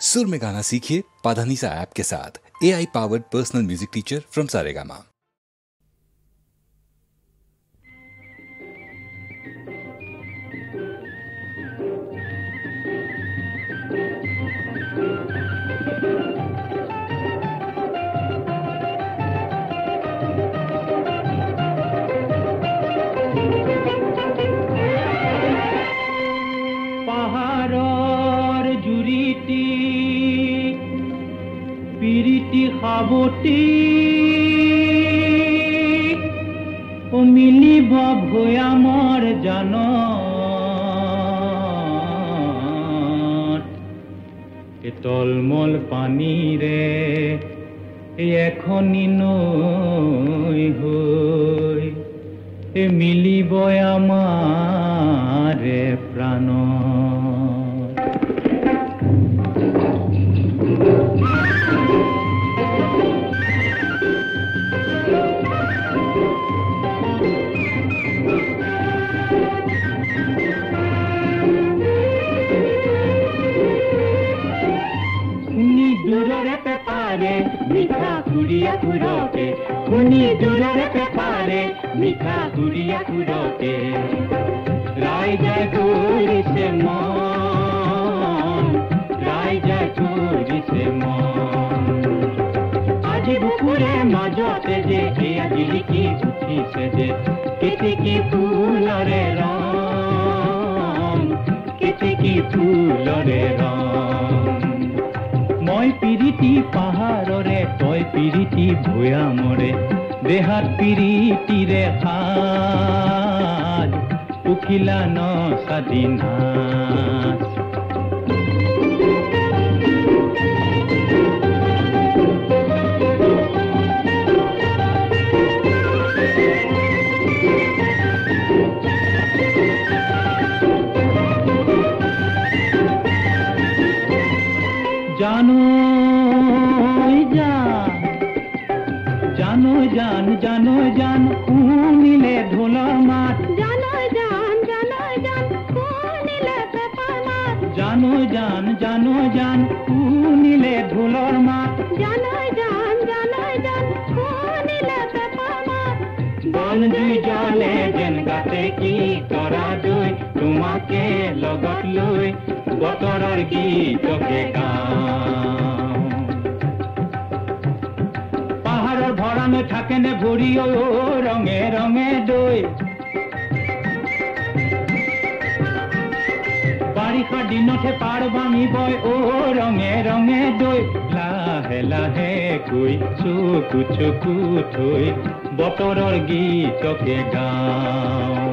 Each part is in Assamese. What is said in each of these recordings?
सुर में गाना सीखिए पाधानीसा ऐप के साथ। AI powered personal music teacher from Saregama. খাবটি ও মিলিব ভয়ামৰ জানত তলমল পানীৰে এখনি নৈ হৈ মিলিব আমাৰে প্ৰাণত। মিঠা কুড়িয়া কুড়কে শুনি দূৰৰে পেপাৰে মিঠা কুড়িয়া কুড়কে ৰাইজে কৰিছে মন ৰাইজে কৰিছে মন আজি বুকুৰে মাজতে যে এয়া জিলিকি উঠিছে যে কেতেকী ফুলৰে ৰং কেতেকী ফুলৰে ৰং। মই পিৰিতি পাহাৰৰে তই পিৰিতি ভৈয়ামৰে দেহাত পিৰিতিৰে সাজ উখিলা ন স্বাধীনা জানো জান জানো জান শুনিলে ঢোলৰ মাত জানো জান শুনিলে পেপাৰ মাত জানো জান শুনিলে ঢোলৰ মাত জানো জান শুনিলে পেপাৰ মাত। বন জুই জ্বলে যেন গাতে কি কৰা দৈ তোমাকে লগত লৈ বতৰৰ গীতকে গাওঁ। পাহাৰৰ ভৰাণে থাকেনে ভৰি ঐ ৰঙে ৰঙে দৈ বাৰিষা দিনতহে পাৰ ভাঙিব ঐ ৰঙে ৰঙে দৈ লাহে লাহে কৈ চকু চকু থৈ বতৰৰ গীতকে গাওঁ।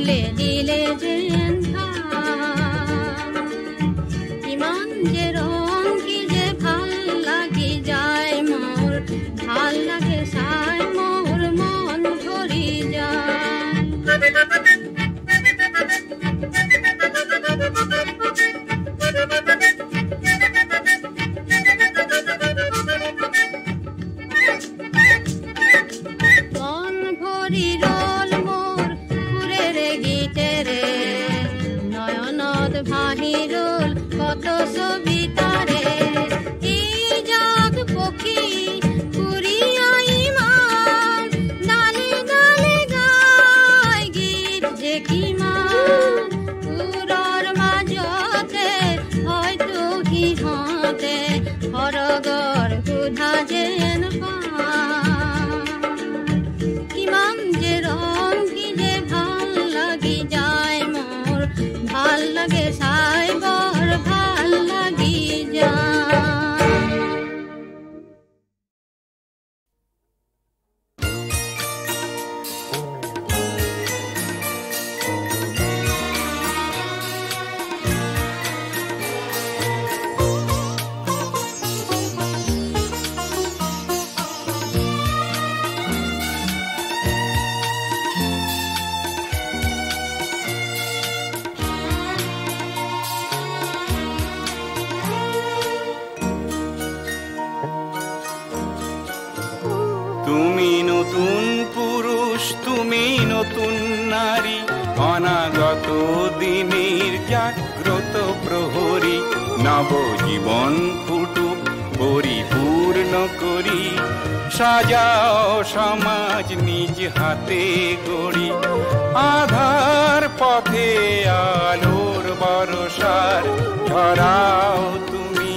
তুলে দিলে যে ইমান যে রং কি যে ভাল লাগি যায় মোর, ভাল লাগে সাই মোর মন ভরি যায়। মন ভরি রোল মোর পুরে রে গীতে রে, নয়নত ভাহি রোল কত সবিতারে। এই জাগ পক্ষী পুরিয়া ইমান, ডালে ডালে গায় গীত যে কিমান। পুরর মাজতে হয়তো সিহঁতে সৰগৰ সুধা যেন কিমান যে ৰং কি যে ভাল লাগি যায় মোৰ, ভাল লাগে চাই বৰ ভাল লাগি যায়। তুমি নতুন পুরুষ, তুমি নতুন নারী, অনাগত দিনের জাগ্রত প্রহরী। নবজীবন ফুটুক পরিপূর্ণ করি, সাজাও সমাজ নিজ হাতে গড়ি। আধার পথে আলোর বরসার, ঝরাও তুমি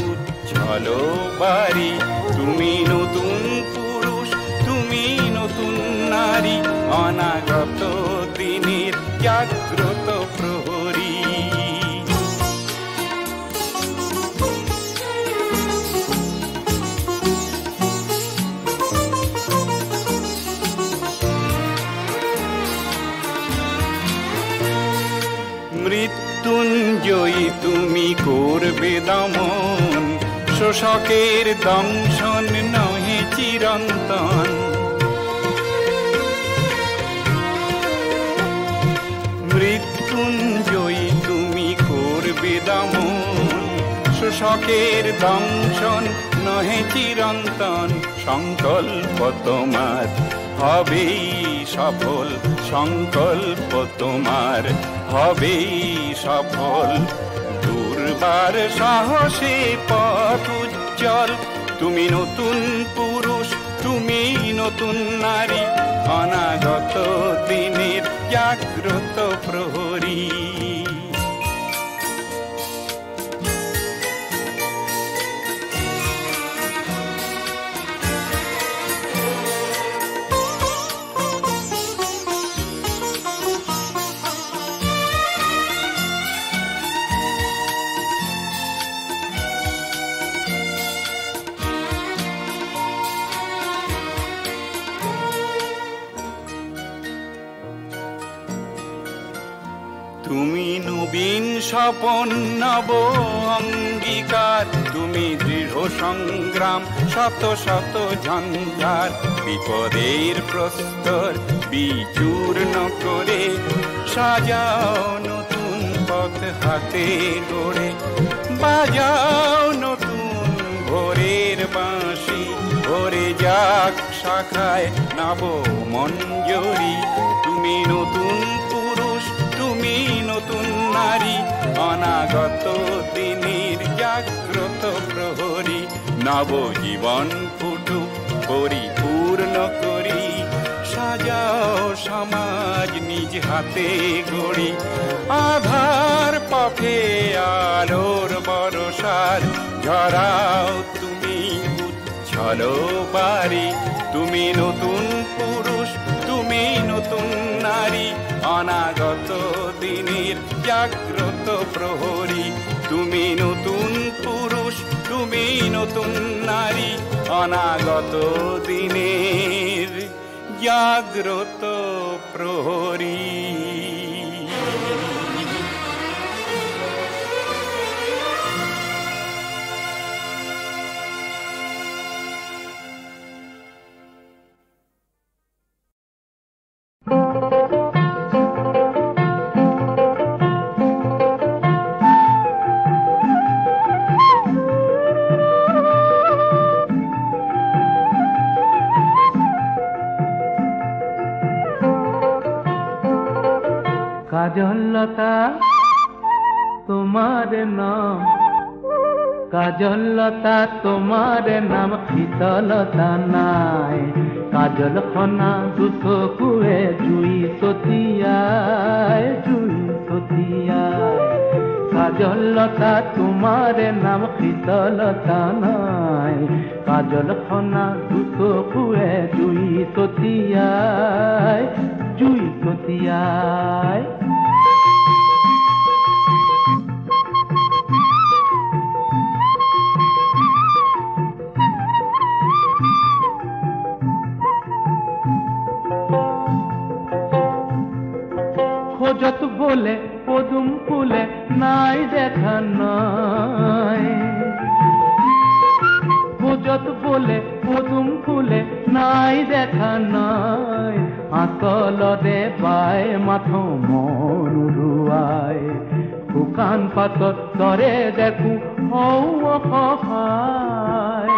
উজ্জ্বল বাড়ি। তুমি নতুন পুরুষ, তুমি নতুন নারী, অনাগত দিনের জাগ্রত প্রহরী। মৃত্যুঞ্জয়ী তুমি করবে দমন, শোষকের দংশন নহে চিরন্তন। মৃত্যুঞ্জয়ী তুমি করবে দমন, শোষকের দংশন নহে চিরন্তন। সংকল্প তোমার হবেই সফল, সংকল্প তোমার হবেই সফল। দুর্বার সাহসে পথ উজ্জ্বল, তুমি নতুন পুরুষ, তুমি নতুন নারী, অনাগত দিনের জাগ্রত প্রহরী। তুমি নবীন স্বপন নব অঙ্গীকার, তুমি দৃঢ় সংগ্রাম শত শত ঝঞ্ঝার। বিপদের প্রস্তর বিচূর্ণ করে, সাজাও নতুন পথ হাতে গড়ে। বাজাও নতুন ভোরের বাঁশি, ভরে যাক শাখায় নব মঞ্জরি। তুমি নতুন পুরুষ, তুমি নতুন নারী, অনাগত দিনের জাগ্রত প্রহরী। নবজীবন ফুটুক পরিপূর্ণ করি, সাজাও সমাজ নিজ হাতে গড়ি। আধার পথে আলোর বরসার, ঝরাও তুমি উজ্জ্বল বাড়ি। তুমি নতুন পুরুষ, তুমি নতুন নারী, অনাগত দিনের জাগ্রত প্রহরী। তুমি নতুন পুরুষ, তুমি নতুন নারী, অনাগত দিনের জাগ্রত প্রহরী। কাজলতা তোমার নাম, কাজলতা তোমার নাম, শীতলতা নাই। কাজল খনা দুচকুৱে জুই ছটিয়ায়, জুই ছটিয়ায়। কাজলতা তোমাৰ নাম, শীতলতা নাই। কাজল খনা দুচকুৱে জুই ছটিয়ায়, জুই ছটিয়ায়। খোঁজত বলে পদুম ফুলে নাই দেখা নাই। খোঁজত বলে পদুম ফুলে নাই দেখা নাই। আঁচলৰে বাই মাথো মন উৰুৱাই। শুকান পাতত দৰে দেখো হৌ অসহায়।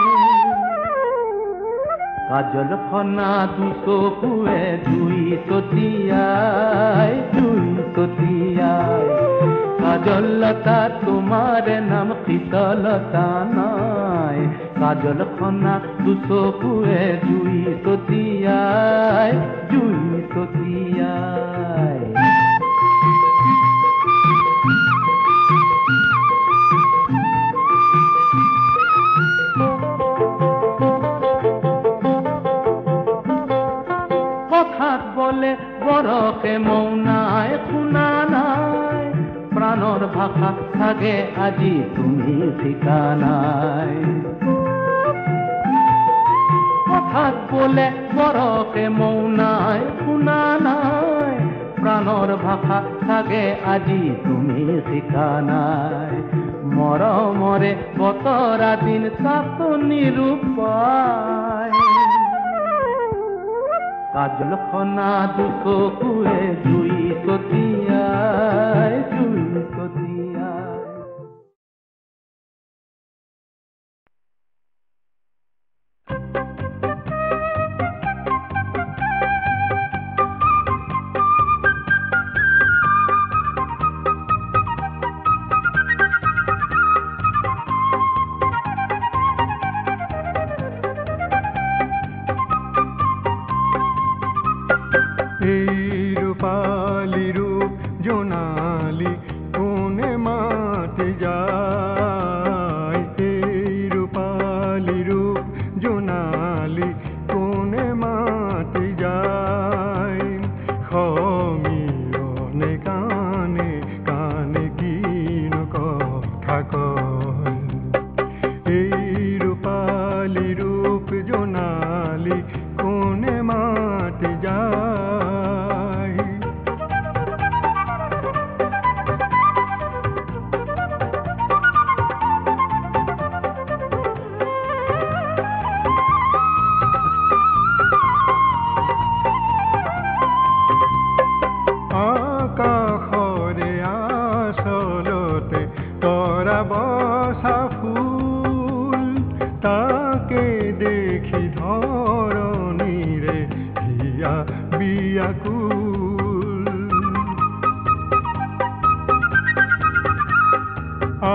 কাজল খনা দুচকুৱে জুই ছটিয়ায়, জুই ছটিয়ায়। কাজলতা তোমাৰ নাম, শীতলতা নাই। কাজল খনা দুচকুৱে জুই ছটিয়ায়, জুই ছটিয়ায়। কথাত বলে বৰকে মৌনাই, শুনা নাই। প্ৰাণৰ ভাষা থাকে আজি তুমি ঠিকানাই। কথাত বলে বৰকে মৌনাই, শুনা নাই। প্ৰাণৰ ভাষা থাকে আজি তুমি ঠিকানাই। মৰমৰে বতৰা দিন চাতনি ৰূপায়। কাজল খনা দুচকুৱে জুই ছটিয়ায়, জুই ছটিয়ায়।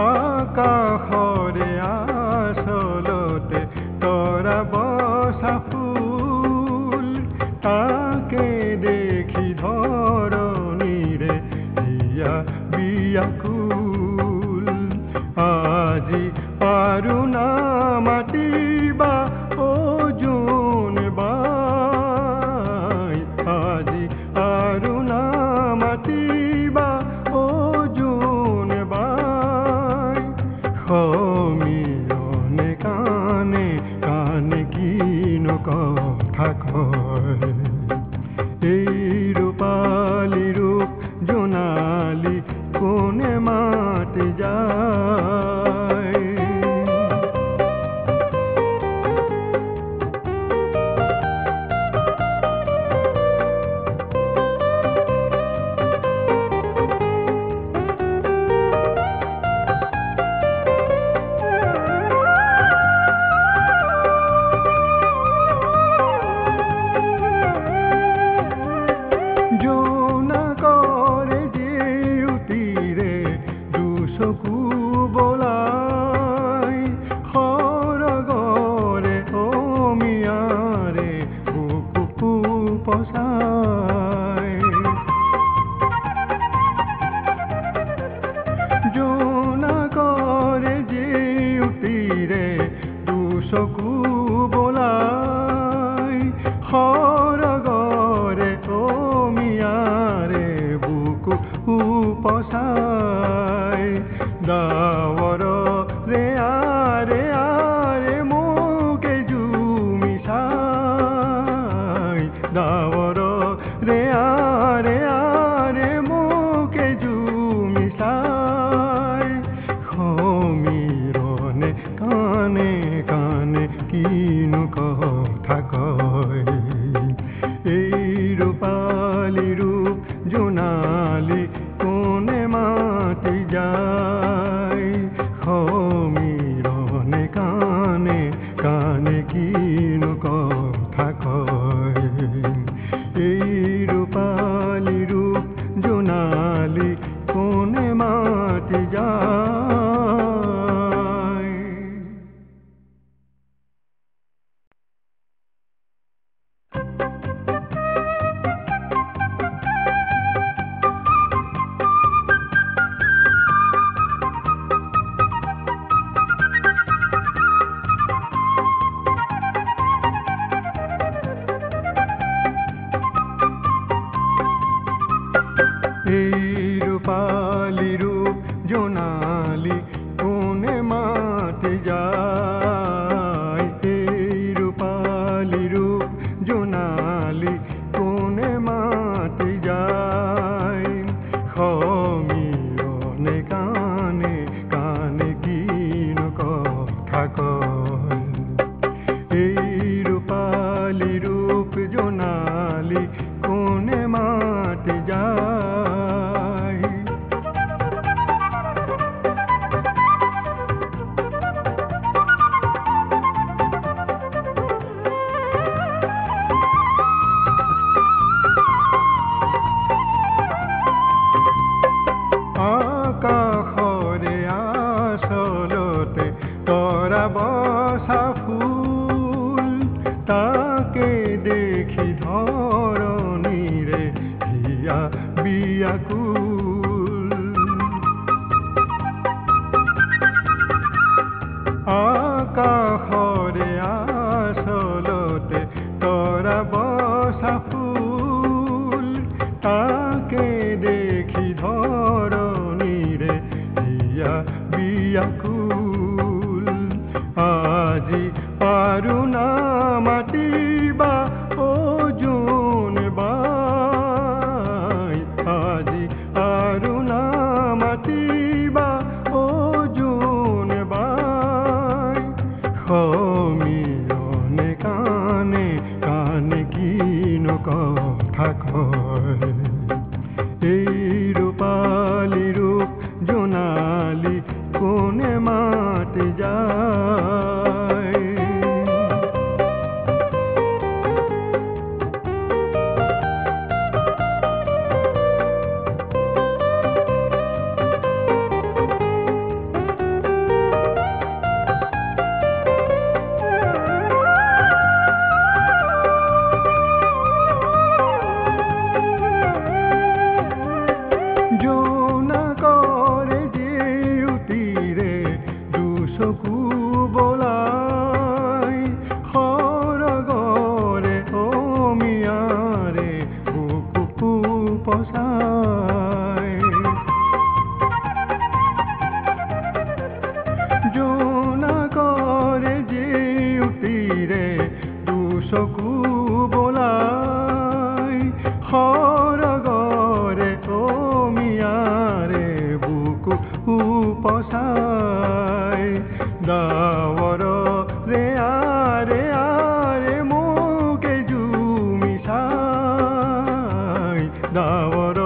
আকাশৰে আচলতে তৰা বসা ফুল, তাকে দেখি ধৰণীৰে হিয়া বিয়াকুল। আজি পাৰো না মাতিবা ও জোন বাই, আজি পাৰো না মাতিবা ও জোন বাই। সমীৰনে কাণে কাণে কিনো কথা কয়। পচাই ডাৱৰ ৰে আৰে মোকে জুমি চাই ডাৱৰ ৰে আৰে মোকে জুমি চাই সমীৰণে কাণে কাণে কিনো কথা কয় এই ৰূপালী ৰূপ জোনালী কোনে মাতি যায় সমীৰণে কাণে কাণে কিনো কথা কয় এই ৰূপালী ৰূপ জোনালী কোনে মাতি যায় এই ৰূপালী ৰূপ জোনালী কোনে মাতি যায় এই ৰূপালী ৰূপ জোনালী কোনে মাতি যায় সমীৰণে কাণে কাণে কিনো কথা কয় এই ৰূপালী ৰূপ জোনালী কোনে মাতি যায় আকাশৰে আচলতে তৰা বসা ফুল তাকে দেখি ধৰণীৰে হিয়া বিয়াকুল আকাশৰে আচলতে তৰা বসা ফুল তাকে দেখি ধৰণীৰে হিয়া বিয়াকুল আজি পাৰো না মাতিবা ও জোন বাই আজি পাৰো না মাতিবা ও জোন বাই সমীৰণে কাণে কাণে কিনো কথা কয় এই ৰূপালী ৰূপ জোনালী কোনে মাতি যায় জোনাকৰে জেউতিৰে দুচকু বলাই সৰগৰে অমিয়াৰে বুকু পচাই জোনাকৰে জেউতিৰে দুচকু বলাই সৰগৰে অমিয়াৰে বুকু পচাই ডাৱৰ ৰে আৰে মোকে জুমি চাই ডাৱৰ